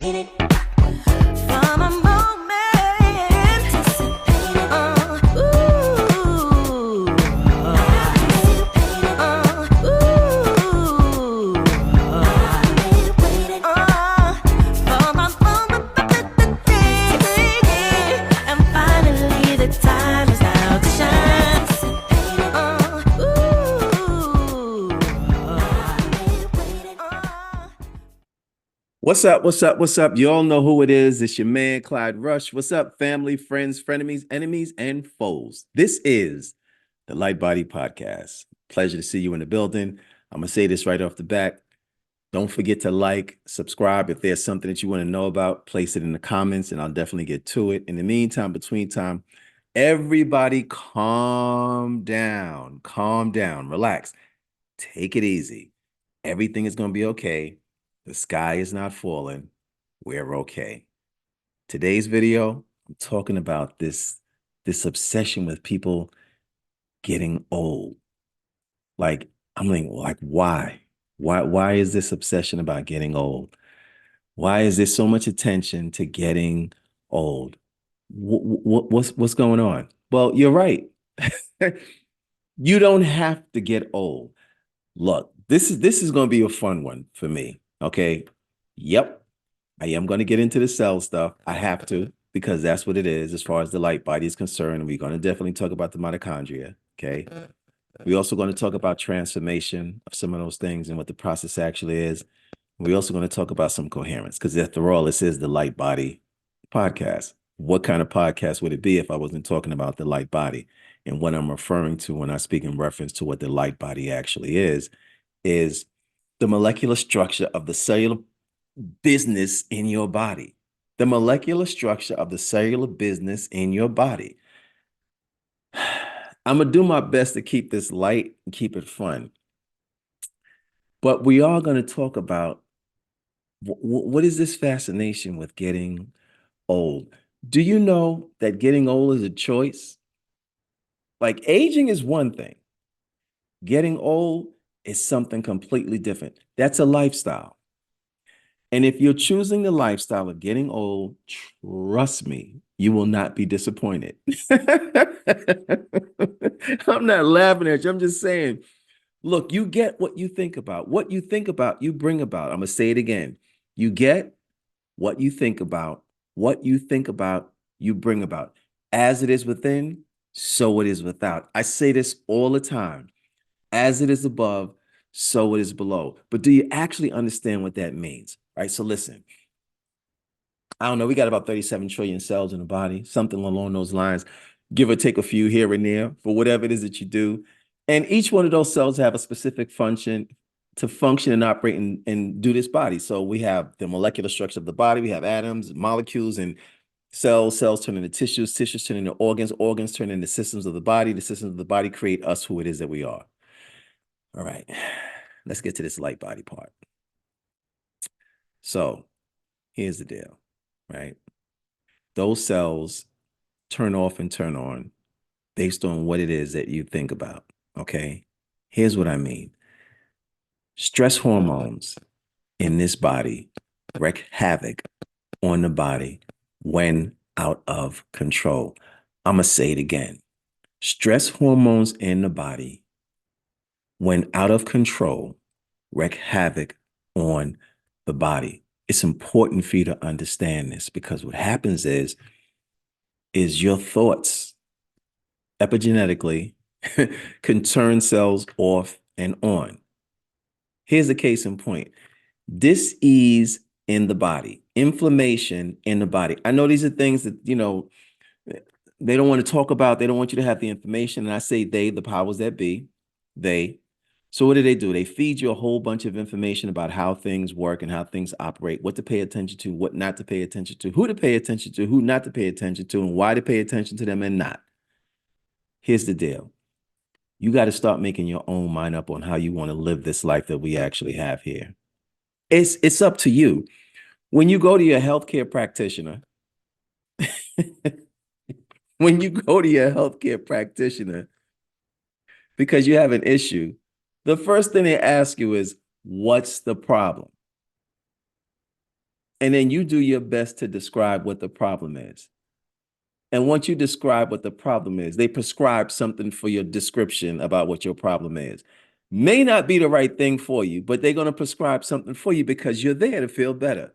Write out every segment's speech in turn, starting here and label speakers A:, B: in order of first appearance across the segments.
A: From a moment, and finally the time is now to shine.
B: What's up? What's up? What's up? You all know who it is. It's your man, Clyde Rush. What's up, family, friends, frenemies, enemies, and foes? This is the Light Body Podcast. Pleasure to see you in the building. I'm going to say this right off the bat. Don't forget to like, subscribe. If there's something that you want to know about, place it in the comments, and I'll definitely get to it. In the meantime, between time, everybody calm down, relax, take it easy. Everything is going to be okay. The sky is not falling. We're okay. Today's video, I'm talking about this obsession with people getting old. Like, I'm like, why? Why is this obsession about getting old? Why is there so much attention to getting old? What's going on? Well, you're right. You don't have to get old. Look, this is going to be a fun one for me. Okay. Yep. I am going to get into the cell stuff. I have to, because that's what it is as far as the light body is concerned. We're going to definitely talk about the mitochondria. Okay. We're also going to talk about transformation of some of those things and what the process actually is. We're also going to talk about some coherence, because after all, this is the Light Body Podcast. What kind of podcast would it be if I wasn't talking about the light body? And what I'm referring to when I speak in reference to what the light body actually is the molecular structure of the cellular business in your body. The molecular structure of the cellular business in your body. I'm going to do my best to keep this light and keep it fun. But we are going to talk about what is this fascination with getting old? Do you know that getting old is a choice? Like, aging is one thing. Getting old is something completely different. That's a lifestyle. And if you're choosing the lifestyle of getting old, trust me, you will not be disappointed. I'm not laughing at you. I'm just saying, look, you get what you think about. What you think about, you bring about. I'm going to say it again. You get what you think about. What you think about, you bring about. As it is within, so it is without. I say this all the time. As it is above, so it is below. But do you actually understand what that means? Right? So listen, I don't know. We got about 37 trillion cells in the body, something along those lines, give or take a few here and there for whatever it is that you do. And each one of those cells have a specific function to function and operate and do this body. So we have the molecular structure of the body. We have atoms, molecules, and cells turn into tissues turn into organs turn into systems of the body. The systems of the body create us, who it is that we are. All right, let's get to this light body part. So here's the deal, right? Those cells turn off and turn on based on what it is that you think about, okay? Here's what I mean. Stress hormones in this body wreak havoc on the body when out of control. I'm going to say it again. Stress hormones in the body, when out of control, wreak havoc on the body. It's important for you to understand this, because what happens is your thoughts epigenetically can turn cells off and on. Here's the case in point. Dis-ease in the body, inflammation in the body. I know these are things that, they don't want to talk about. They don't want you to have the information. And I say they, the powers that be, they. So what do? They feed you a whole bunch of information about how things work and how things operate, what to pay attention to, what not to pay attention to, who to pay attention to, who not to pay attention to, and why to pay attention to them and not. Here's the deal. You got to start making your own mind up on how you want to live this life that we actually have here. It's up to you. When you go to your healthcare practitioner, because you have an issue, the first thing they ask you is, what's the problem? And then you do your best to describe what the problem is. And once you describe what the problem is, they prescribe something for your description about what your problem is. May not be the right thing for you, but they're going to prescribe something for you because you're there to feel better.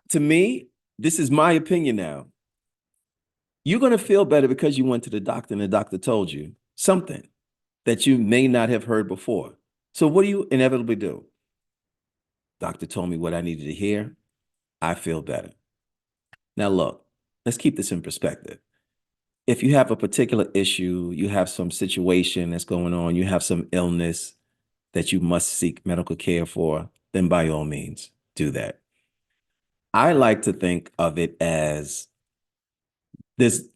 B: To me, this is my opinion now. You're going to feel better because you went to the doctor and the doctor told you something that you may not have heard before. So what do you inevitably do? Doctor told me what I needed to hear. I feel better. Now, look, let's keep this in perspective. If you have a particular issue, you have some situation that's going on, you have some illness that you must seek medical care for, then by all means, do that. I like to think of it as this.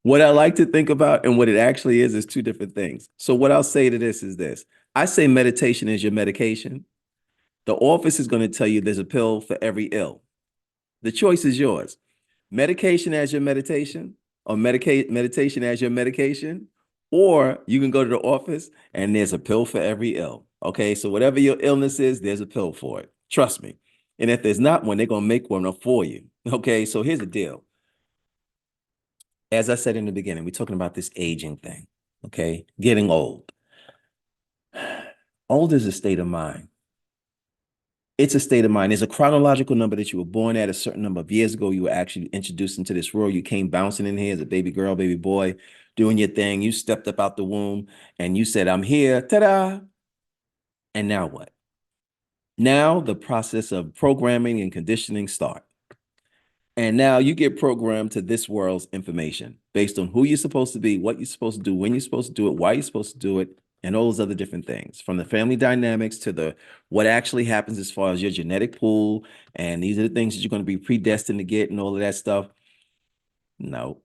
B: What I like to think about and what it actually is two different things. So what I'll say to this is this. I say meditation is your medication. The office is going to tell you there's a pill for every ill. The choice is yours. Medication as your meditation, or meditation as your medication, or you can go to the office and there's a pill for every ill. Okay, so whatever your illness is, there's a pill for it. Trust me. And if there's not one, they're going to make one for you. Okay, so here's the deal. As I said in the beginning, we're talking about this aging thing. Okay, getting old. Old is a state of mind. It's a state of mind. There's a chronological number that you were born at a certain number of years ago. You were actually introduced into this world. You came bouncing in here as a baby girl, baby boy, doing your thing. You stepped up out the womb and you said, I'm here. Ta-da. And now what? Now the process of programming and conditioning start. And now you get programmed to this world's information based on who you're supposed to be, what you're supposed to do, when you're supposed to do it, why you're supposed to do it, and all those other different things, from the family dynamics to the what actually happens as far as your genetic pool. And these are the things that you're going to be predestined to get and all of that stuff. No,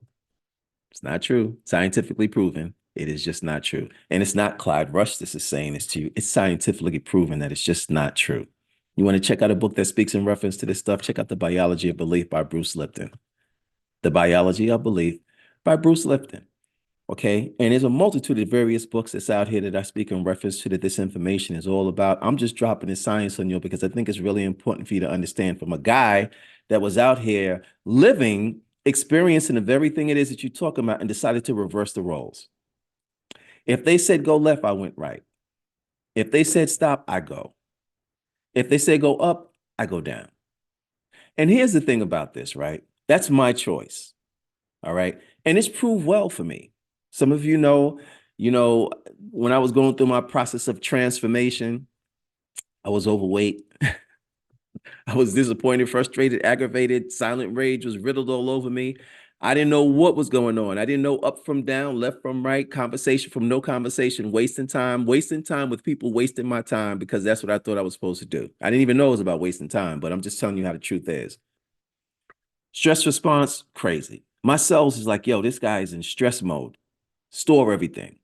B: it's not true. Scientifically proven. It is just not true. And it's not Clyde Rush this is saying this to you. It's scientifically proven that it's just not true. You want to check out a book that speaks in reference to this stuff? Check out The Biology of Belief by Bruce Lipton. The Biology of Belief by Bruce Lipton. Okay. And there's a multitude of various books that's out here that I speak in reference to that this information is all about. I'm just dropping the science on you because I think it's really important for you to understand from a guy that was out here living, experiencing the very thing it is that you're talking about and decided to reverse the roles. If they said go left, I went right. If they said stop, I go. If they say go up, I go down. And here's the thing about this, right? That's my choice. All right. And it's proved well for me. Some of you know, when I was going through my process of transformation, I was overweight. I was disappointed, frustrated, aggravated, silent rage was riddled all over me. I didn't know what was going on. I didn't know up from down, left from right, conversation from no conversation, wasting time with people wasting my time because that's what I thought I was supposed to do. I didn't even know it was about wasting time, but I'm just telling you how the truth is. Stress response, crazy. My cells is like, yo, this guy is in stress mode. Store everything.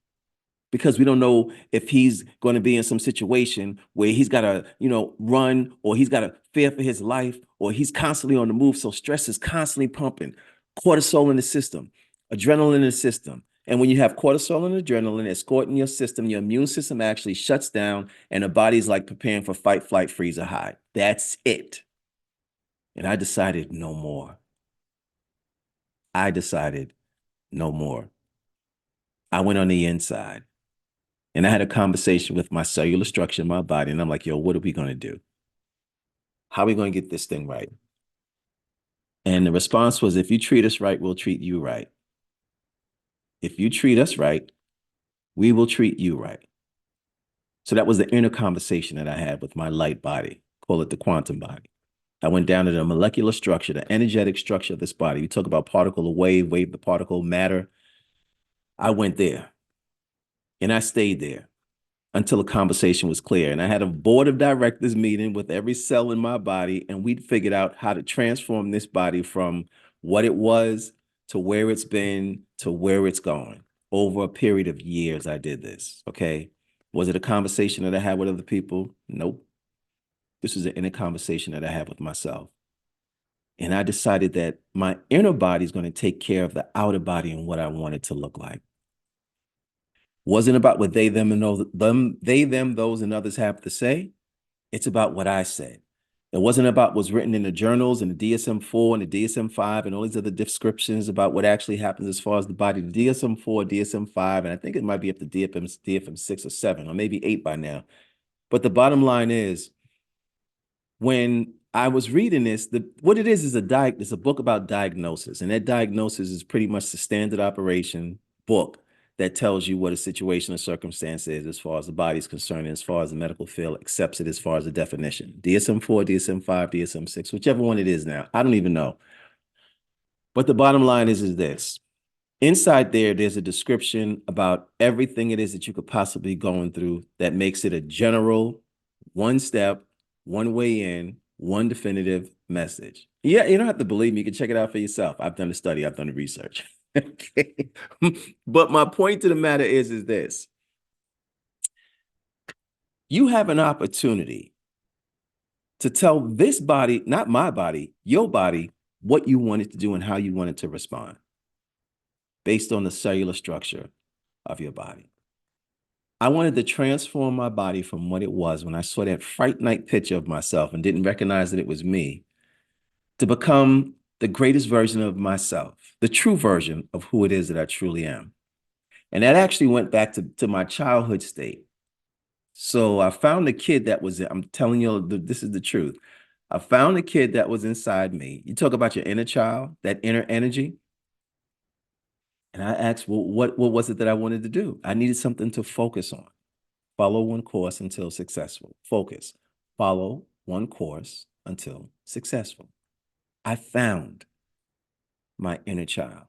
B: Because we don't know if he's going to be in some situation where he's got to, run, or he's got to fear for his life, or he's constantly on the move. So stress is constantly pumping cortisol in the system, adrenaline in the system. And when you have cortisol and adrenaline escorting your system, your immune system actually shuts down and the body's like preparing for fight, flight, freeze, or hide. That's it. And I decided no more. I decided no more. I went on the inside. And I had a conversation with my cellular structure in my body. And I'm like, yo, what are we going to do? How are we going to get this thing right? And the response was, if you treat us right, we'll treat you right. If you treat us right, we will treat you right. So that was the inner conversation that I had with my light body. Call it the quantum body. I went down to the molecular structure, the energetic structure of this body. We talk about particle to wave, wave to particle, matter. I went there and I stayed there until a conversation was clear. And I had a board of directors meeting with every cell in my body, and we figured out how to transform this body from what it was to where it's been to where it's going. Over a period of years, I did this, okay? Was it a conversation that I had with other people? Nope. This was an inner conversation that I had with myself. And I decided that my inner body is going to take care of the outer body and what I want it to look like. Wasn't about what they, them, and those, them, they, them, those, and others have to say. It's about what I said. It wasn't about what's written in the journals and the DSM-4 and the DSM-5 and all these other descriptions about what actually happens as far as the body. The DSM-4, DSM-5, and I think it might be up to DSM-6 or 7, or maybe 8 by now. But the bottom line is, when I was reading this, what it is it's a book about diagnosis, and that diagnosis is pretty much the standard operation book that tells you what a situation or circumstance is as far as the body is concerned, and as far as the medical field accepts it as far as the definition. DSM-4, DSM-5, DSM-6, whichever one it is now. I don't even know. But the bottom line is this. Inside there's a description about everything it is that you could possibly be going through that makes it a general, one step, one way in, one definitive message. Yeah, you don't have to believe me. You can check it out for yourself. I've done the study. I've done the research. Okay. But my point to the matter is this. You have an opportunity to tell this body, not my body, your body, what you want it to do and how you want it to respond based on the cellular structure of your body. I wanted to transform my body from what it was when I saw that fright night picture of myself and didn't recognize that it was me, to become the greatest version of myself, the true version of who it is that I truly am. And that actually went back to my childhood state. So I found a kid that was, I'm telling you, this is the truth. I found a kid that was inside me. You talk about your inner child, that inner energy. And I asked, well, what was it that I wanted to do? I needed something to focus on. Follow one course until successful. Focus. Follow one course until successful. I found my inner child.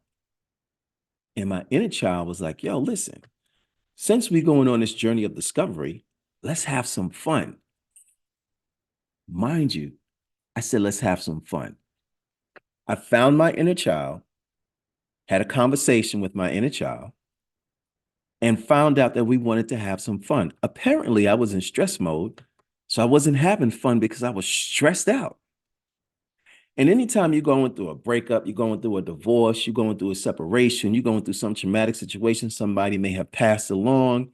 B: And my inner child was like, yo, listen, since we're going on this journey of discovery, let's have some fun. Mind you, I said, let's have some fun. I found my inner child, had a conversation with my inner child, and found out that we wanted to have some fun. Apparently, I was in stress mode, so I wasn't having fun because I was stressed out. And anytime you're going through a breakup, you're going through a divorce, you're going through a separation, you're going through some traumatic situation, somebody may have passed along,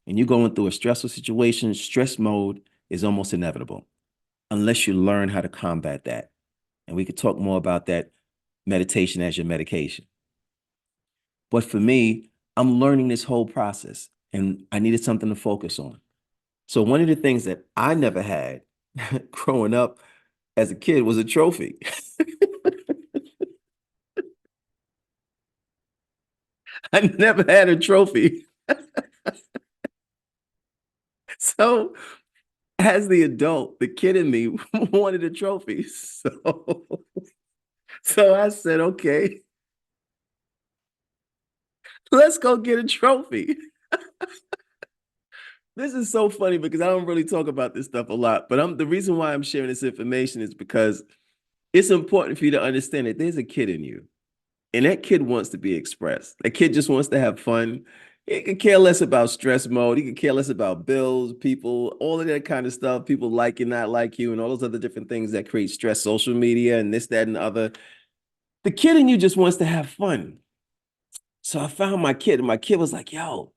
B: and you're going through a stressful situation, stress mode is almost inevitable unless you learn how to combat that. And we could talk more about that, meditation as your medication. But for me, I'm learning this whole process and I needed something to focus on. So one of the things that I never had growing up as a kid was a trophy. I never had a trophy. So as the adult, the kid in me wanted a trophy. So I said, okay, let's go get a trophy. This is so funny because I don't really talk about this stuff a lot, but the reason why I'm sharing this information is because it's important for you to understand that there's a kid in you, and that kid wants to be expressed. That kid just wants to have fun. He could care less about stress mode. He could care less about bills, people, all of that kind of stuff. People like you, not like you, and all those other different things that create stress, social media, and this, that, and the other. The kid in you just wants to have fun. So I found my kid, and my kid was like, yo,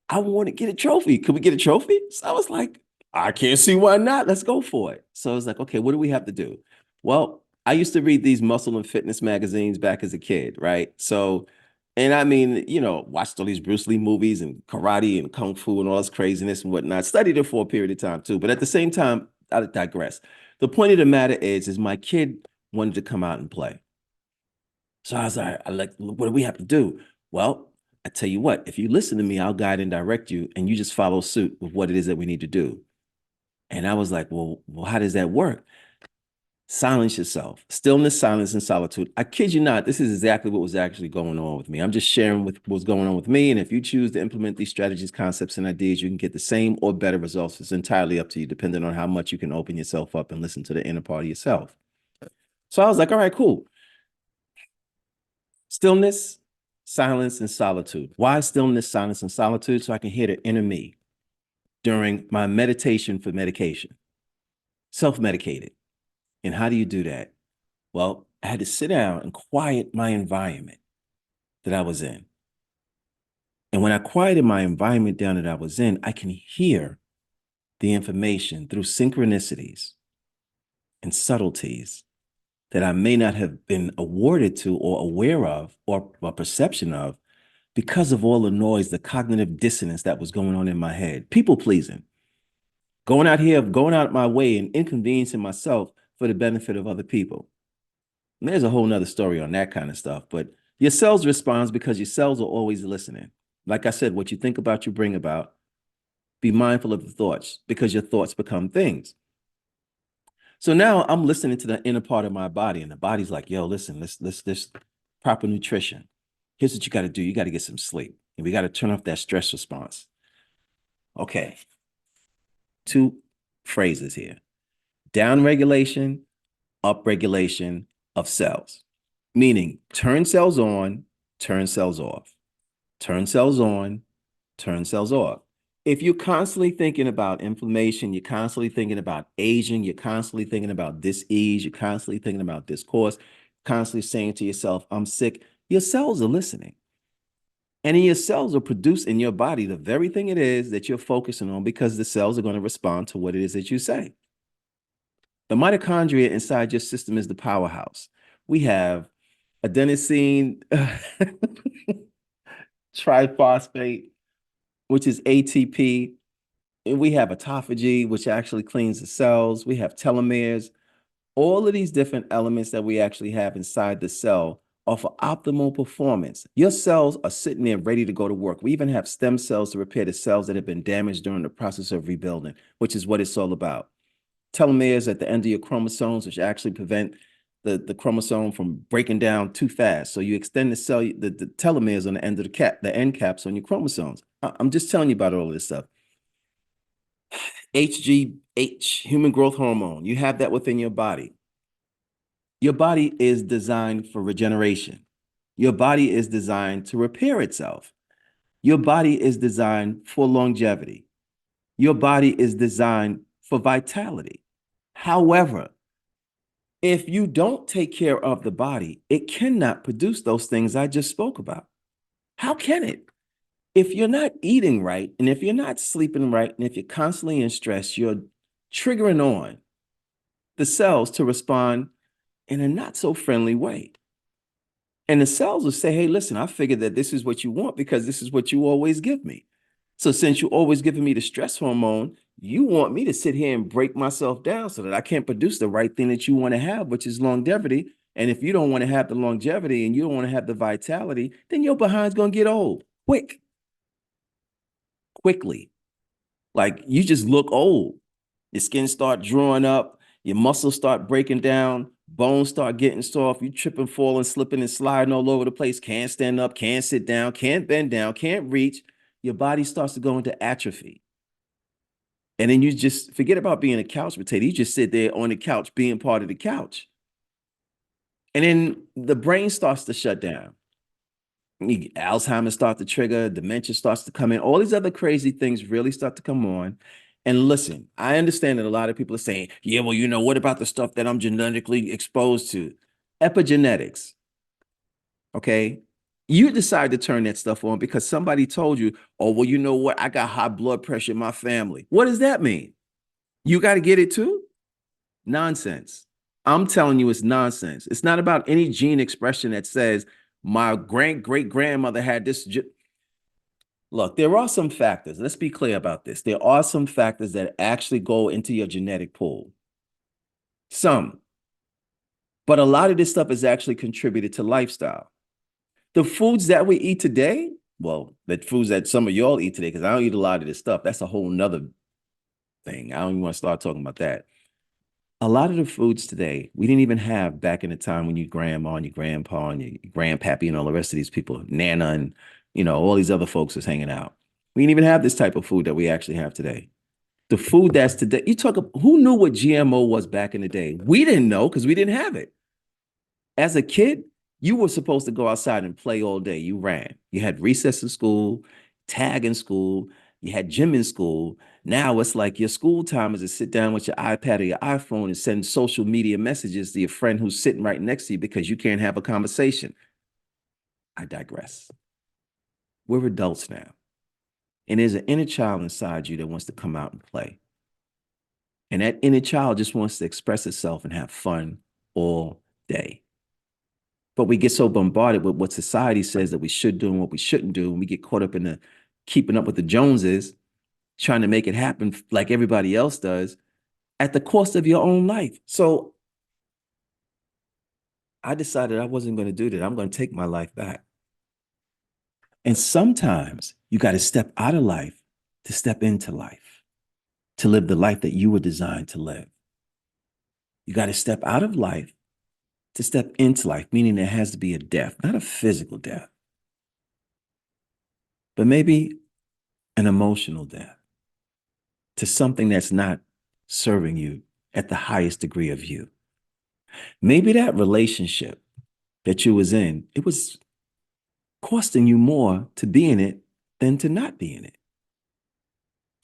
B: I want to get a trophy. Could we get a trophy? So I was like, I can't see why not. Let's go for it. So I was like, okay, what do we have to do? Well, I used to read these muscle and fitness magazines back as a kid, right? So, and I mean, watched all these Bruce Lee movies and karate and kung fu and all this craziness and whatnot. Studied it for a period of time too. But at the same time, I digress. The point of the matter is my kid wanted to come out and play. So I was like, what do we have to do? Well, I tell you what, if you listen to me, I'll guide and direct you, and you just follow suit with what it is that we need to do. And I was like, well, how does that work? Silence yourself. Stillness, silence, and solitude. I kid you not, this is exactly what was actually going on with me. I'm just sharing with what's going on with me. And if you choose to implement these strategies, concepts, and ideas, you can get the same or better results. It's entirely up to you, depending on how much you can open yourself up and listen to the inner part of yourself. So I was like, all right, cool. Stillness, silence, and solitude. Why stillness, silence, and solitude? So I can hear the inner me during my meditation for medication. Self-medicated. And how do you do that? Well, I had to sit down and quiet my environment that I was in. And when I quieted my environment down that I was in, I can hear the information through synchronicities and subtleties that I may not have been awarded to or aware of or a perception of because of all the noise, the cognitive dissonance that was going on in my head. People pleasing, going out here, going out my way and inconveniencing myself for the benefit of other people. And there's a whole nother story on that kind of stuff, but your cells responds because your cells are always listening. Like I said, what you think about, you bring about. Be mindful of the thoughts because your thoughts become things. So now I'm listening to the inner part of my body, and the body's like, yo, listen, let's this proper nutrition. Here's what you got to do. You got to get some sleep. And we got to turn off that stress response. Okay. Two phrases here. Down regulation, up regulation of cells. Meaning turn cells on, turn cells off. Turn cells on, turn cells off. If you're constantly thinking about inflammation, you're constantly thinking about aging, you're constantly thinking about dis-ease, you're constantly thinking about discourse, constantly saying to yourself, I'm sick, your cells are listening. And your cells will produce in your body the very thing it is that you're focusing on because the cells are going to respond to what it is that you say. The mitochondria inside your system is the powerhouse. We have adenosine triphosphate, which is ATP. And we have autophagy, which actually cleans the cells. We have telomeres. All of these different elements that we actually have inside the cell are for optimal performance. Your cells are sitting there ready to go to work. We even have stem cells to repair the cells that have been damaged during the process of rebuilding, which is what it's all about. Telomeres at the end of your chromosomes, which actually prevent the chromosome from breaking down too fast. So you extend the cell, the telomeres on the end of the end caps on your chromosomes. I'm just telling you about all of this stuff. HGH, human growth hormone, you have that within your body. Your body is designed for regeneration. Your body is designed to repair itself. Your body is designed for longevity. Your body is designed for vitality. However, if you don't take care of the body, it cannot produce those things I just spoke about. How can it? If you're not eating right, and if you're not sleeping right, and if you're constantly in stress, you're triggering on the cells to respond in a not so friendly way. And the cells will say, hey, listen, I figured that this is what you want because this is what you always give me. So since you're always giving me the stress hormone, you want me to sit here and break myself down so that I can't produce the right thing that you want to have, which is longevity. And if you don't want to have the longevity and you don't want to have the vitality, then your behind's going to get old quickly. Like you just look old. Your skin start drawing up, your muscles start breaking down, bones start getting soft, you tripping, falling, slipping, and sliding all over the place, can't stand up, can't sit down, can't bend down, can't reach. Your body starts to go into atrophy. And then you just forget about being a couch potato. You just sit there on the couch being part of the couch. And then the brain starts to shut down. Alzheimer's starts to trigger, dementia starts to come in, all these other crazy things really start to come on. And listen, I understand that a lot of people are saying, yeah, well, what about the stuff that I'm genetically exposed to? Epigenetics. Okay. You decide to turn that stuff on because somebody told you, oh, well, you know what? I got high blood pressure in my family. What does that mean? You got to get it too? Nonsense. I'm telling you, it's nonsense. It's not about any gene expression that says my great grandmother had this. Look, there are some factors. Let's be clear about this. There are some factors that actually go into your genetic pool. Some. But a lot of this stuff is actually contributed to lifestyle. The foods that we eat today, well, the foods that some of y'all eat today, because I don't eat a lot of this stuff. That's a whole nother thing. I don't even want to start talking about that. A lot of the foods today, we didn't even have back in the time when your grandma and your grandpa and your grandpappy and all the rest of these people, Nana and, all these other folks was hanging out. We didn't even have this type of food that we actually have today. The food that's today, who knew what GMO was back in the day? We didn't know because we didn't have it. As a kid, you were supposed to go outside and play all day. You ran. You had recess in school, tag in school, you had gym in school. Now it's like your school time is to sit down with your iPad or your iPhone and send social media messages to your friend who's sitting right next to you because you can't have a conversation. I digress. We're adults now. And there's an inner child inside you that wants to come out and play. And that inner child just wants to express itself and have fun all day. But we get so bombarded with what society says that we should do and what we shouldn't do. And we get caught up in the keeping up with the Joneses, trying to make it happen like everybody else does at the cost of your own life. So I decided I wasn't going to do that. I'm going to take my life back. And sometimes you got to step out of life to step into life, to live the life that you were designed to live. You got to step out of life to step into life, meaning there has to be a death, not a physical death, but maybe an emotional death to something that's not serving you at the highest degree of you. Maybe that relationship that you was in, it was costing you more to be in it than to not be in it.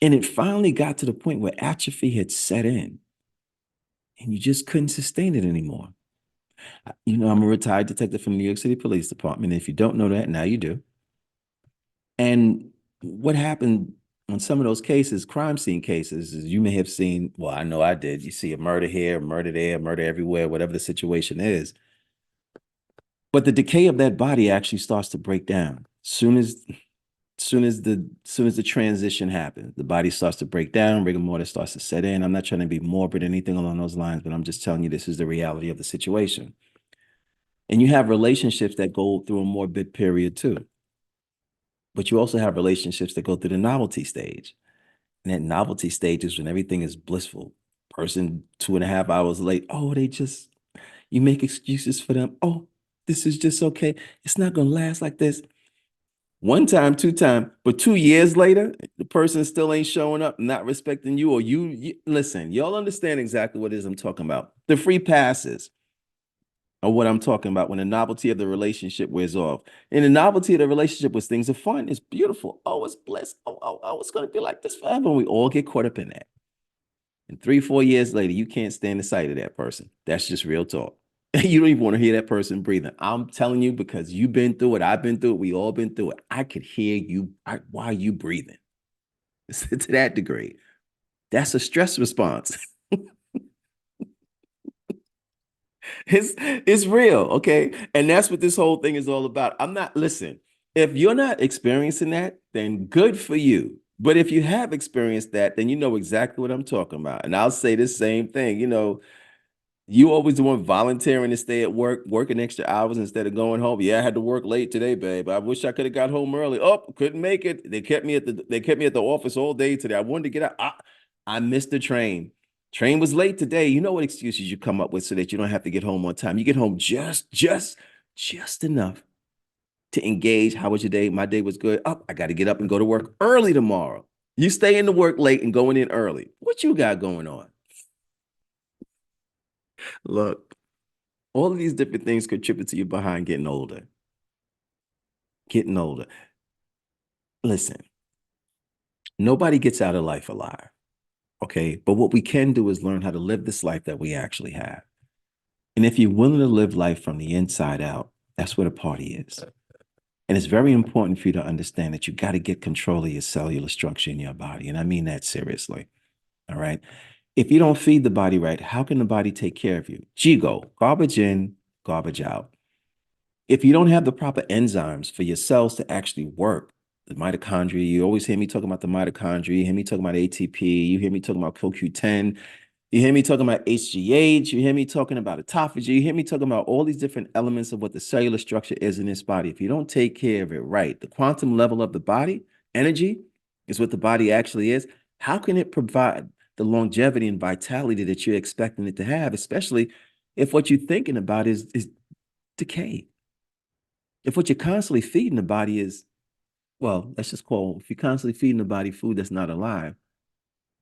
B: And it finally got to the point where atrophy had set in and you just couldn't sustain it anymore. You know, I'm a retired detective from the New York City Police Department. If you don't know that, now you do. And what happened on some of those cases, crime scene cases, is you may have seen, well, I know I did. You see a murder here, a murder there, a murder everywhere, whatever the situation is. But the decay of that body actually starts to break down. Soon as the transition happens, the body starts to break down, rigor mortis starts to set in. I'm not trying to be morbid or anything along those lines, but I'm just telling you this is the reality of the situation. And you have relationships that go through a morbid period too. But you also have relationships that go through the novelty stage. And that novelty stage is when everything is blissful. Person 2.5 hours late. Oh, you make excuses for them. Oh, this is just okay. It's not going to last like this. One time, two time, but 2 years later, the person still ain't showing up, not respecting you, or you listen, y'all understand exactly what it is I'm talking about. The free passes are what I'm talking about when the novelty of the relationship wears off. And the novelty of the relationship was things are fun, it's beautiful. Oh, it's bliss. Oh, it's going to be like this forever. And we all get caught up in that. And 3, 4 years later, you can't stand the sight of that person. That's just real talk. You don't even want to hear that person breathing. I'm telling you, because you've been through it, I've been through it, we all been through it. I could hear you while you breathing. To that degree. That's a stress response. It's real, okay? And that's what this whole thing is all about. Listen, if you're not experiencing that, then good for you. But if you have experienced that, then you know exactly what I'm talking about. And I'll say the same thing. You always the one volunteering to stay at work, working extra hours instead of going home. Yeah, I had to work late today, babe. I wish I could have got home early. Oh, couldn't make it. They kept me at the office all day today. I wanted to get out. I missed the train. Train was late today. You know what excuses you come up with so that you don't have to get home on time. You get home just enough to engage. How was your day? My day was good. I got to get up and go to work early tomorrow. You stay in the work late and going in early. What you got going on? Look, all of these different things contribute to you behind getting older. Getting older. Listen, nobody gets out of life alive. Okay. But what we can do is learn how to live this life that we actually have. And if you're willing to live life from the inside out, that's where the party is. And it's very important for you to understand that you got to get control of your cellular structure in your body. And I mean that seriously. All right. If you don't feed the body right, how can the body take care of you? GIGO, garbage in, garbage out. If you don't have the proper enzymes for your cells to actually work, the mitochondria, you always hear me talking about the mitochondria, you hear me talking about ATP, you hear me talking about CoQ10, you hear me talking about HGH, you hear me talking about autophagy, you hear me talking about all these different elements of what the cellular structure is in this body. If you don't take care of it right, the quantum level of the body, energy, is what the body actually is. How can it provide the longevity and vitality that you're expecting it to have, especially if what you're thinking about is decay? If what you're constantly feeding the body is, well, let's just call, if you're constantly feeding the body food that's not alive,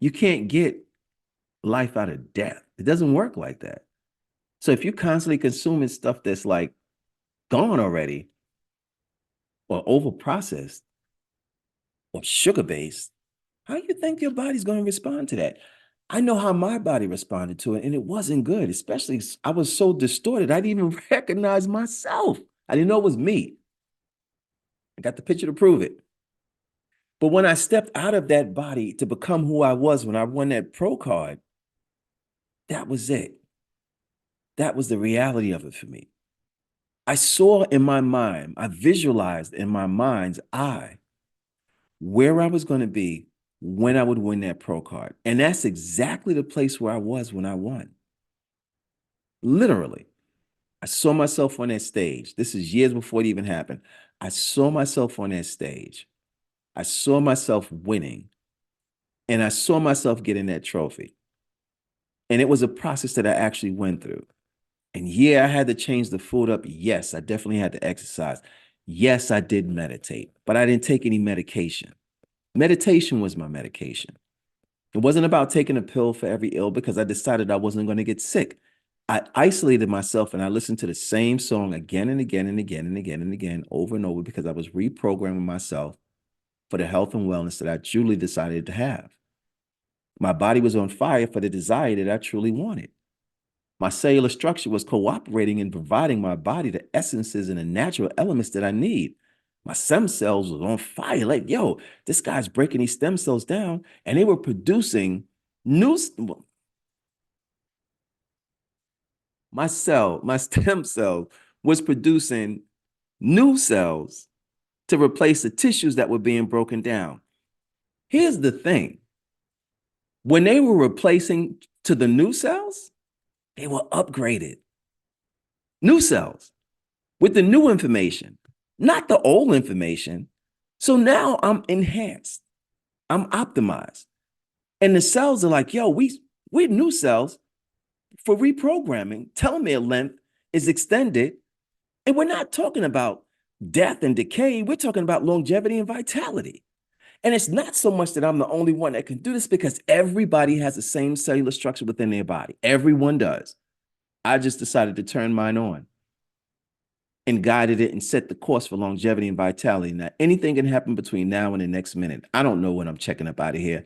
B: you can't get life out of death. It doesn't work like that. So if you're constantly consuming stuff that's like gone already or over processed or sugar based, how do you think your body's going to respond to that? I know how my body responded to it, and it wasn't good. Especially, I was so distorted, I didn't even recognize myself. I didn't know it was me. I got the picture to prove it. But when I stepped out of that body to become who I was when I won that pro card, That was it. That was the reality of it for me. I saw in my mind, I visualized in my mind's eye where I was going to be when I would win that pro card. And that's exactly the place where I was when I won. Literally. I saw myself on that stage. This is years before it even happened. I saw myself on that stage. I saw myself winning. And I saw myself getting that trophy. And it was a process that I actually went through. And yeah, I had to change the food up. Yes, I definitely had to exercise. Yes, I did meditate, but I didn't take any medication. Meditation was my medication. It wasn't about taking a pill for every ill because I decided I wasn't going to get sick. I isolated myself and I listened to the same song again and again and again and again and again over and over because I was reprogramming myself for the health and wellness that I truly decided to have. My body was on fire for the desire that I truly wanted. My cellular structure was cooperating and providing my body the essences and the natural elements that I need. My stem cells was on fire. Like, yo, this guy's breaking these stem cells down, and they were producing new. My stem cell was producing new cells to replace the tissues that were being broken down. Here's the thing: when they were replacing to the new cells, they were upgraded. New cells with the new information, not the old information. So now I'm enhanced, I'm optimized. And the cells are like, yo, we're new cells for reprogramming. Telomere length is extended. And we're not talking about death and decay. We're talking about longevity and vitality. And it's not so much that I'm the only one that can do this because everybody has the same cellular structure within their body. Everyone does. I just decided to turn mine on and guided it and set the course for longevity and vitality. Now, anything can happen between now and the next minute. I don't know when I'm checking up out of here,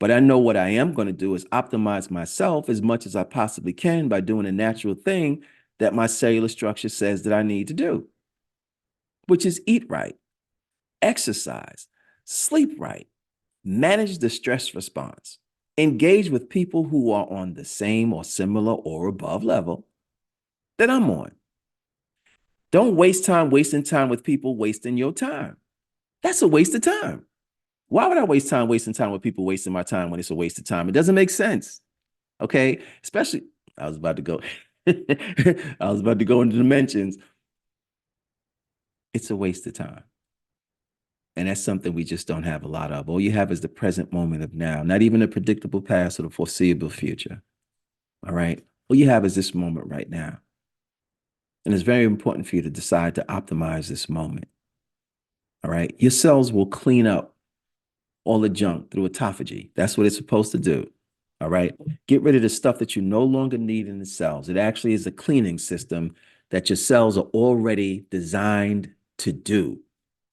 B: but I know what I am going to do is optimize myself as much as I possibly can by doing a natural thing that my cellular structure says that I need to do, which is eat right, exercise, sleep right, manage the stress response, engage with people who are on the same or similar or above level that I'm on. Don't waste time wasting time with people wasting your time. That's a waste of time. Why would I waste time wasting time with people wasting my time when it's a waste of time? It doesn't make sense. Okay. Especially, I was about to go, I was about to go into dimensions. It's a waste of time. And that's something we just don't have a lot of. All you have is the present moment of now, not even a predictable past or the foreseeable future. All right. All you have is this moment right now. And it's very important for you to decide to optimize this moment. All right. Your cells will clean up all the junk through autophagy. That's what it's supposed to do. All right. Get rid of the stuff that you no longer need in the cells. It actually is a cleaning system that your cells are already designed to do.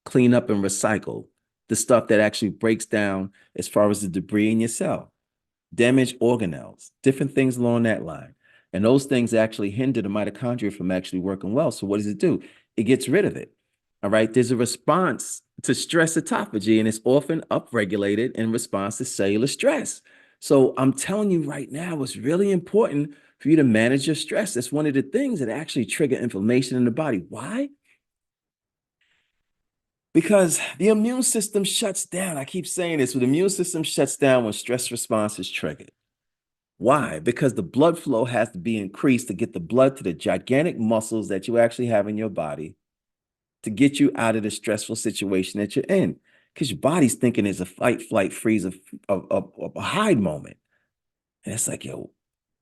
B: Clean up and recycle the stuff that actually breaks down as far as the debris in your cell, damaged organelles, different things along that line. And those things actually hinder the mitochondria from actually working well. So what does it do? It gets rid of it. All right. There's a response to stress autophagy, and it's often upregulated in response to cellular stress. So I'm telling you right now, it's really important for you to manage your stress. That's one of the things that actually trigger inflammation in the body. Why? Because the immune system shuts down. I keep saying this, but the immune system shuts down when stress response is triggered. Why? Because the blood flow has to be increased to get the blood to the gigantic muscles that you actually have in your body to get you out of the stressful situation that you're in. Because your body's thinking it's a fight, flight, freeze, of a hide moment. And it's like, yo,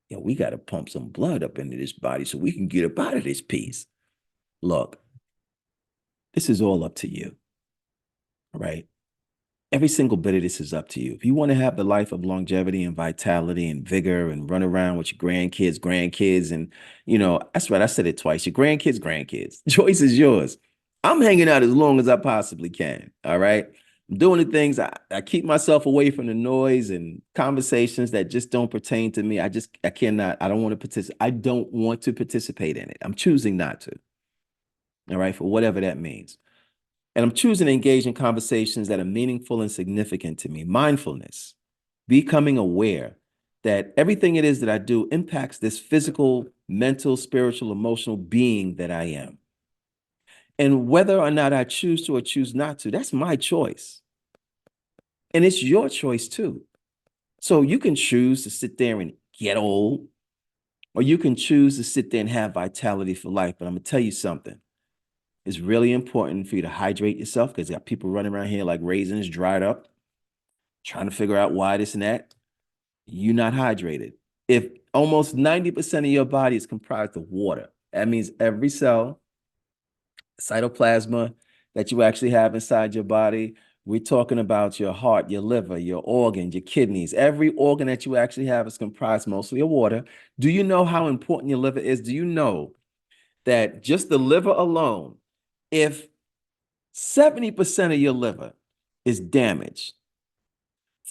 B: we got to pump some blood up into this body so we can get up out of this piece. Look, this is all up to you. All right. Every single bit of this is up to you. If you want to have the life of longevity and vitality and vigor and run around with your grandkids, and that's right. I said it twice. Your grandkids. Choice is yours. I'm hanging out as long as I possibly can. All right. I'm doing the things I keep myself away from the noise and conversations that just don't pertain to me. I cannot, I don't want to participate. I don't want to participate in it. I'm choosing not to. All right. For whatever that means. And I'm choosing to engage in conversations that are meaningful and significant to me. Mindfulness, becoming aware, that everything it is that I do impacts this physical, mental, spiritual, emotional being that I am. And whether or not I choose to or choose not to, that's my choice. And it's your choice too. So you can choose to sit there and get old, or you can choose to sit there and have vitality for life. But I'm going to tell you something. It's really important for you to hydrate yourself because you got people running around here like raisins dried up, trying to figure out why this and that. You're not hydrated. If almost 90% of your body is comprised of water, that means every cell, cytoplasma that you actually have inside your body. We're talking about your heart, your liver, your organs, your kidneys. Every organ that you actually have is comprised mostly of water. Do you know how important your liver is? Do you know that just the liver alone, if 70% of your liver is damaged,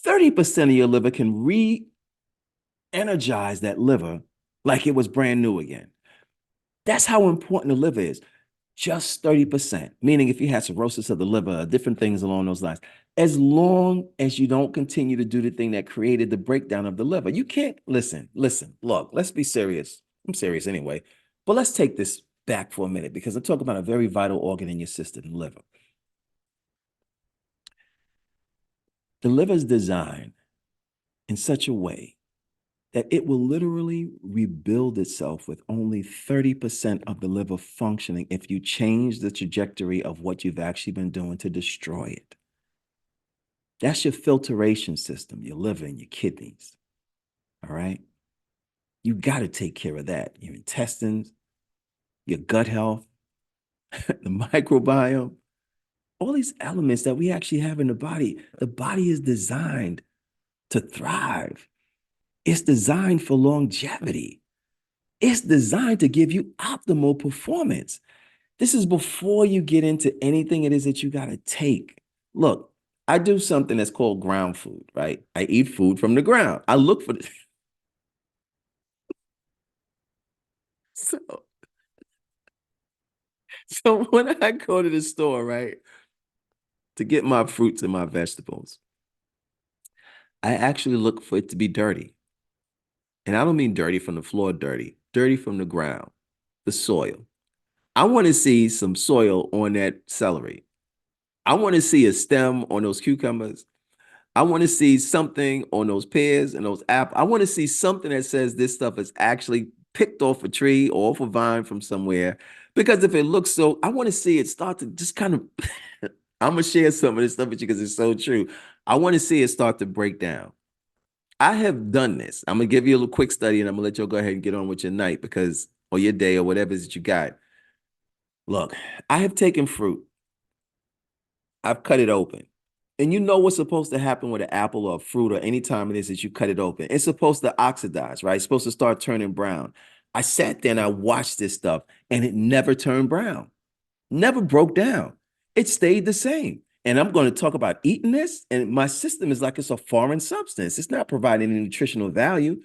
B: 30% of your liver can re-energize that liver like it was brand new again? That's how important the liver is. Just 30%, meaning if you had cirrhosis of the liver, different things along those lines, as long as you don't continue to do the thing that created the breakdown of the liver. You can't listen, look, let's be serious. I'm serious anyway, but let's take this back for a minute because I'm talking about a very vital organ in your system, the liver. The liver is designed in such a way that it will literally rebuild itself with only 30% of the liver functioning if you change the trajectory of what you've actually been doing to destroy it. That's your filtration system, your liver and your kidneys. All right. You got to take care of that. Your intestines, your gut health, the microbiome, all these elements that we actually have in the body. The body is designed to thrive. It's designed for longevity. It's designed to give you optimal performance. This is before you get into anything it is that you got to take. Look, I do something that's called ground food, right? I eat food from the ground. I look for this. So, so when I go to the store, right, to get my fruits and my vegetables, I actually look for it to be dirty. And I don't mean dirty from the floor, dirty from the ground, the soil. I want to see some soil on that celery. I want to see a stem on those cucumbers. I want to see something on those pears and those apples. I want to see something that says this stuff is actually picked off a tree or off a vine from somewhere. Because if it looks so, I want to see it start to just kind of, I'm going to share some of this stuff with you because it's so true. I want to see it start to break down. I have done this. I'm going to give you a little quick study and I'm going to let you go ahead and get on with your night because, or your day or whatever it is that you got. Look, I have taken fruit. I've cut it open. And you know what's supposed to happen with an apple or a fruit or any time it is that you cut it open. It's supposed to oxidize, right? It's supposed to start turning brown. I sat there and I watched this stuff and it never turned brown, never broke down. It stayed the same. And I'm going to talk about eating this, and my system is like it's a foreign substance. It's not providing any nutritional value.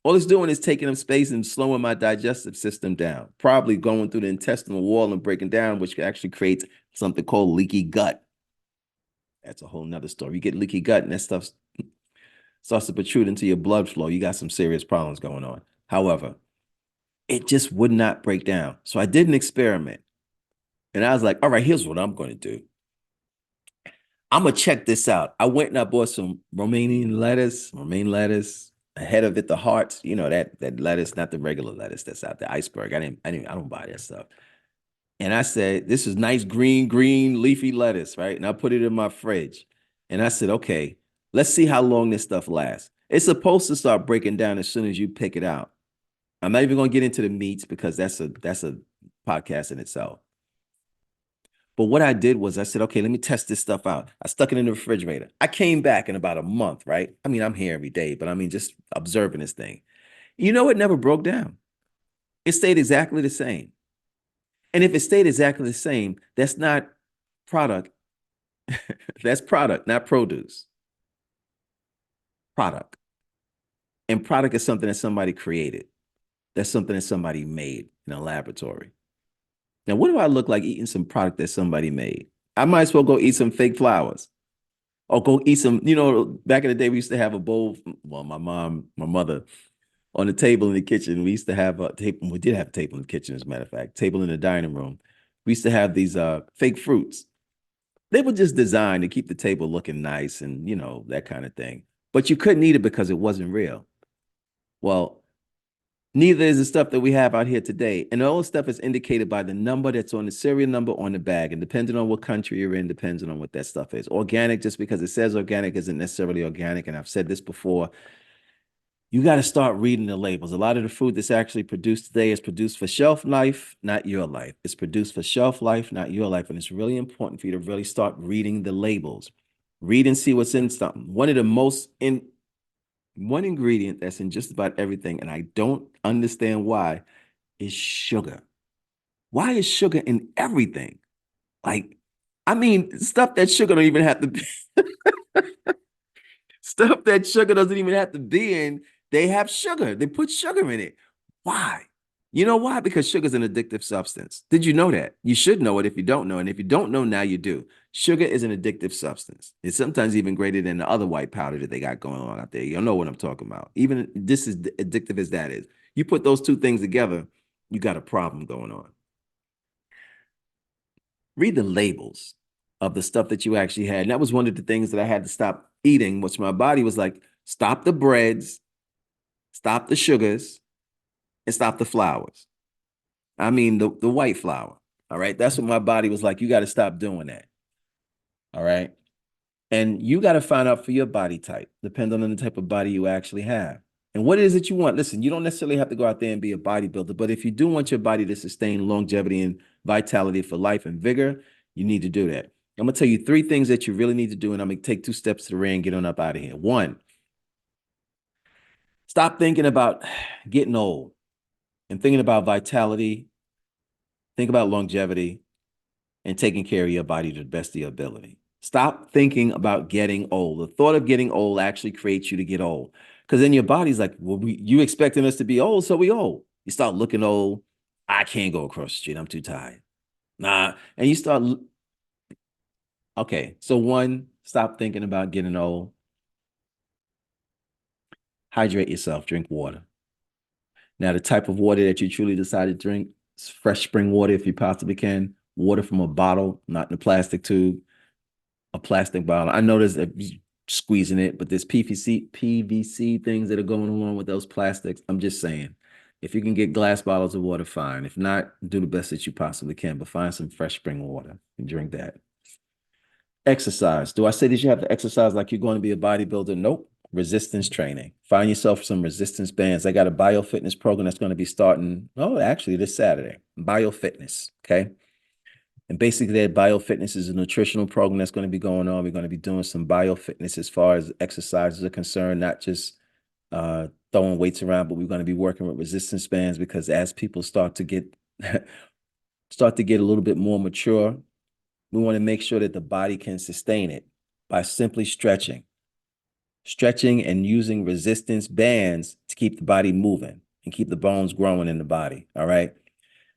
B: All it's doing is taking up space and slowing my digestive system down, probably going through the intestinal wall and breaking down, which actually creates something called leaky gut. That's a whole nother story. You get leaky gut and that stuff starts to protrude into your blood flow. You got some serious problems going on. However, it just would not break down. So I did an experiment. And I was like, all right, here's what I'm going to do. I'm going to check this out. I went and I bought some romaine lettuce, ahead of it, the hearts, you know, that lettuce, not the regular lettuce that's out the iceberg. I don't buy that stuff. And I said, this is nice green leafy lettuce, right? And I put it in my fridge. And I said, okay, let's see how long this stuff lasts. It's supposed to start breaking down as soon as you pick it out. I'm not even going to get into the meats because that's a podcast in itself. But what I did was I said, okay, let me test this stuff out. I stuck it in the refrigerator. I came back in about a month, right? I mean, I'm here every day, but I mean, just observing this thing. You know, it never broke down. It stayed exactly the same. And if it stayed exactly the same, that's not product. That's product, not produce. Product. And product is something that somebody created. That's something that somebody made in a laboratory. Now, what do I look like eating some product that somebody made? I might as well go eat some fake flowers or go eat some. Back in the day, we used to have a bowl. Well, my mother, on the table in the kitchen. We used to have a table. We did have a table in the kitchen, as a matter of fact, table in the dining room. We used to have these fake fruits. They were just designed to keep the table looking nice and that kind of thing. But you couldn't eat it because it wasn't real. Well, neither is the stuff that we have out here today. And all the stuff is indicated by the number that's on the serial number on the bag. And depending on what country you're in, depends on what that stuff is. Organic, just because it says organic, isn't necessarily organic. And I've said this before. You got to start reading the labels. A lot of the food that's actually produced today is produced for shelf life, not your life. It's produced for shelf life, not your life. And it's really important for you to really start reading the labels. Read and see what's in something. One ingredient that's in just about everything, and I don't understand why, is sugar. Why is sugar in everything? Like, I mean, stuff that sugar don't even have to be, stuff that sugar doesn't even have to be in. They have sugar. They put sugar in it. Why? You know why? Because sugar is an addictive substance. Did you know that? You should know it if you don't know. And if you don't know, now you do. Sugar is an addictive substance. It's sometimes even greater than the other white powder that they got going on out there. You know what I'm talking about. Even this is addictive as that is. You put those two things together, you got a problem going on. Read the labels of the stuff that you actually had. And that was one of the things that I had to stop eating, which my body was like, stop the breads, stop the sugars, and stop the flours. I mean, the white flour. All right. That's what my body was like. You got to stop doing that. All right. And you got to find out for your body type, depending on the type of body you actually have. And what it is that you want. Listen, you don't necessarily have to go out there and be a bodybuilder, but if you do want your body to sustain longevity and vitality for life and vigor, you need to do that. I'm going to tell you 3 things that you really need to do, and I'm going to take 2 steps to the rear and get on up out of here. 1, stop thinking about getting old and thinking about vitality. Think about longevity and taking care of your body to the best of your ability. Stop thinking about getting old. The thought of getting old actually creates you to get old. Because then your body's like, well, you expecting us to be old, so we old. You start looking old. I can't go across the street. I'm too tired. Nah. And you start, okay. So 1, stop thinking about getting old. Hydrate yourself. Drink water. Now, the type of water that you truly decide to drink is fresh spring water if you possibly can. Water from a bottle, not in a plastic tube. A plastic bottle. I know there's squeezing it, but there's PVC things that are going along with those plastics. I'm just saying, if you can get glass bottles of water, fine. If not, do the best that you possibly can, but find some fresh spring water and drink that. Exercise. Do I say that you have to exercise like you're going to be a bodybuilder? Nope. Resistance training. Find yourself some resistance bands. I got a biofitness program that's going to be starting, actually this Saturday. Biofitness. Okay. And basically, that biofitness is a nutritional program that's going to be going on. We're going to be doing some biofitness as far as exercises are concerned, not just throwing weights around, but we're going to be working with resistance bands because as people start to get start to get a little bit more mature, we want to make sure that the body can sustain it by simply stretching and using resistance bands to keep the body moving and keep the bones growing in the body. All right.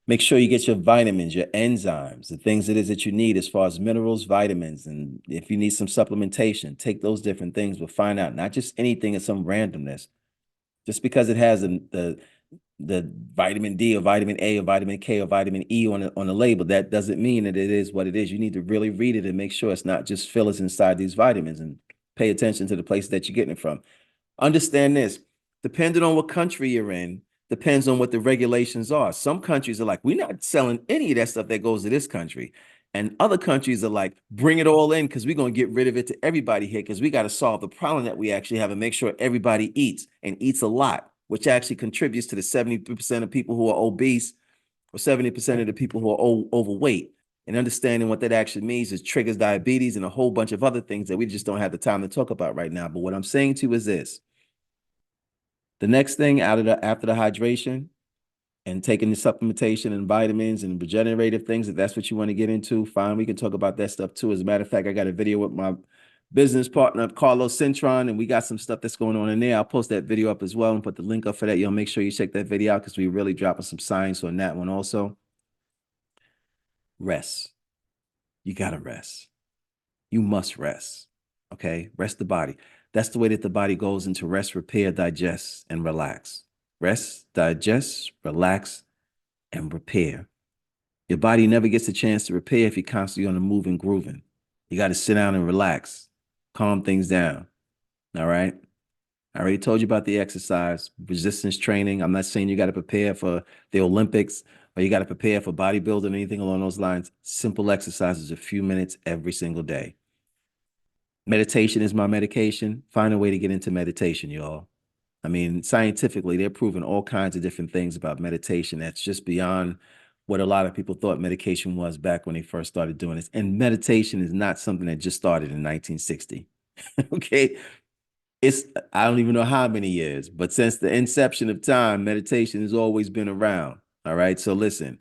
B: Make sure you get your vitamins, your enzymes, the things it is that you need as far as minerals, vitamins, and if you need some supplementation, take those different things, but find out not just anything at some randomness. Just because it has the vitamin D or vitamin A or vitamin K or vitamin E on the label, that doesn't mean that it is what it is. You need to really read it and make sure it's not just fillers inside these vitamins and pay attention to the places that you're getting it from. Understand this, depending on what country you're in, depends on what the regulations are. Some countries are like, we're not selling any of that stuff that goes to this country. And other countries are like, bring it all in because we're going to get rid of it to everybody here because we got to solve the problem that we actually have and make sure everybody eats and eats a lot, which actually contributes to the 70% of people who are obese or 70% of the people who are overweight. And understanding what that actually means is triggers diabetes and a whole bunch of other things that we just don't have the time to talk about right now. But what I'm saying to you is this. The next thing after the hydration and taking the supplementation and vitamins and regenerative things, if that's what you want to get into, fine. We can talk about that stuff too. As a matter of fact, I got a video with my business partner, Carlos Cintron, and we got some stuff that's going on in there. I'll post that video up as well and put the link up for that. You'll make sure you check that video out because we're really dropping some science on that one also. Rest. You got to rest. You must rest. Okay, rest the body. That's the way that the body goes into rest, repair, digest, and relax. Rest, digest, relax, and repair. Your body never gets a chance to repair if you're constantly on the move and grooving. You got to sit down and relax, calm things down. All right. I already told you about the exercise, resistance training. I'm not saying you got to prepare for the Olympics or you got to prepare for bodybuilding or anything along those lines. Simple exercises, a few minutes every single day. Meditation is my medication. Find a way to get into meditation, y'all. I mean, scientifically, they're proving all kinds of different things about meditation that's just beyond what a lot of people thought medication was back when they first started doing this. And meditation is not something that just started in 1960. Okay. It's, I don't even know how many years, but since the inception of time, meditation has always been around. All right. So listen,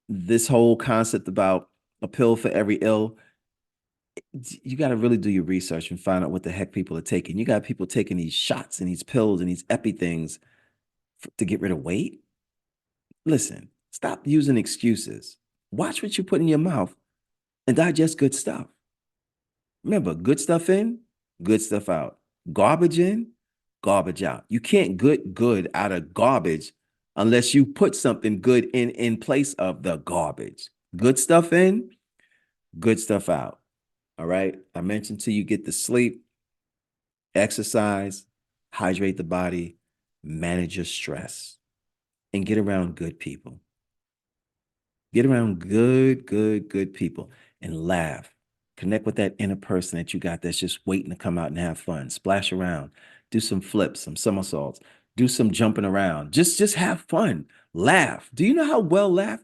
B: this whole concept about a pill for every ill, you got to really do your research and find out what the heck people are taking. You got people taking these shots and these pills and these epi things to get rid of weight. Listen, stop using excuses. Watch what you put in your mouth and digest good stuff. Remember, good stuff in, good stuff out. Garbage in, garbage out. You can't get good out of garbage unless you put something good in place of the garbage. Good stuff in, good stuff out. All right. I mentioned to you get the sleep, exercise, hydrate the body, manage your stress, and get around good people. Get around good people and laugh. Connect with that inner person that you got that's just waiting to come out and have fun. Splash around. Do some flips, some somersaults. Do some jumping around. Just have fun. Laugh. Do you know how well laugh?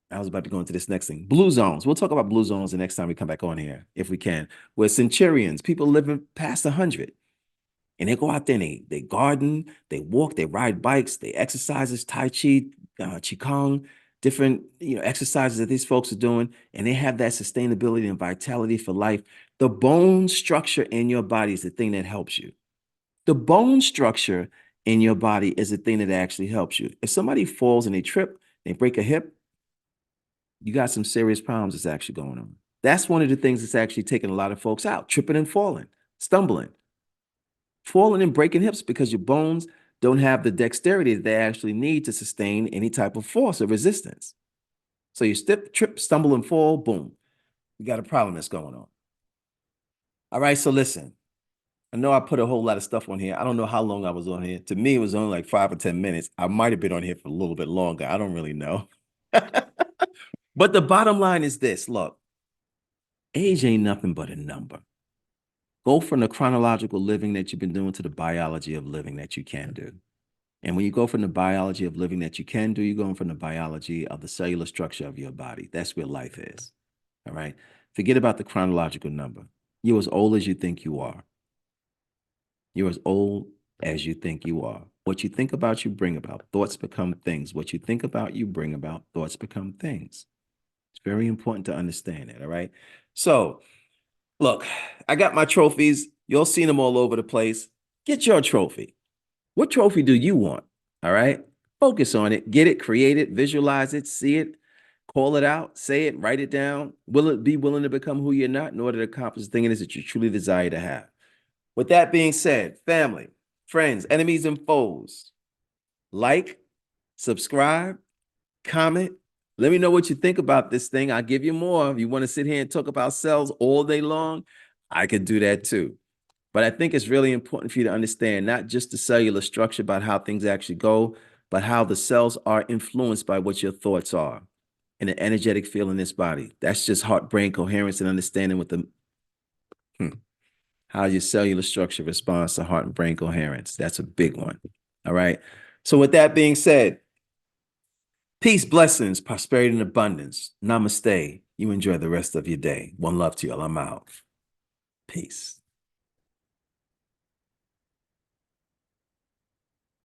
B: I was about to go into this next thing. Blue zones. We'll talk about blue zones the next time we come back on here, if we can. Where centurions, people living past 100. And they go out there and they garden, they walk, they ride bikes, they exercises, Tai Chi, Qigong, different exercises that these folks are doing, and they have that sustainability and vitality for life. The bone structure in your body is the thing that helps you. The bone structure in your body is the thing that actually helps you. If somebody falls and they trip, they break a hip, you got some serious problems that's actually going on. That's one of the things that's actually taking a lot of folks out, tripping and falling, stumbling. Falling and breaking hips because your bones don't have the dexterity that they actually need to sustain any type of force or resistance. So you trip, stumble, and fall, boom. You got a problem that's going on. All right, so listen. I know I put a whole lot of stuff on here. I don't know how long I was on here. To me, it was only like 5 or 10 minutes. I might have been on here for a little bit longer. I don't really know. But the bottom line is this. Look, age ain't nothing but a number. Go from the chronological living that you've been doing to the biology of living that you can do. And when you go from the biology of living that you can do, you're going from the biology of the cellular structure of your body. That's where life is. All right. Forget about the chronological number. You're as old as you think you are. You're as old as you think you are. What you think about, you bring about. Thoughts become things. What you think about, you bring about. Thoughts become things. It's very important to understand that. All right. So, look, I got my trophies. You'll seen them all over the place. Get your trophy. What trophy do you want? All right. Focus on it. Get it, create it, visualize it, see it, call it out, say it, write it down. Will it be willing to become who you're not in order to accomplish the thing it is that you truly desire to have? With that being said, family, friends, enemies, and foes, like, subscribe, comment. Let me know what you think about this thing. I'll give you more. If you want to sit here and talk about cells all day long, I could do that too. But I think it's really important for you to understand not just the cellular structure about how things actually go, but how the cells are influenced by what your thoughts are and the energetic feel in this body. That's just heart, brain coherence and understanding what the how your cellular structure responds to heart and brain coherence. That's a big one. All right. So with that being said, peace, blessings, prosperity, and abundance. Namaste. You enjoy the rest of your day. One love to you all. I'm out. Peace.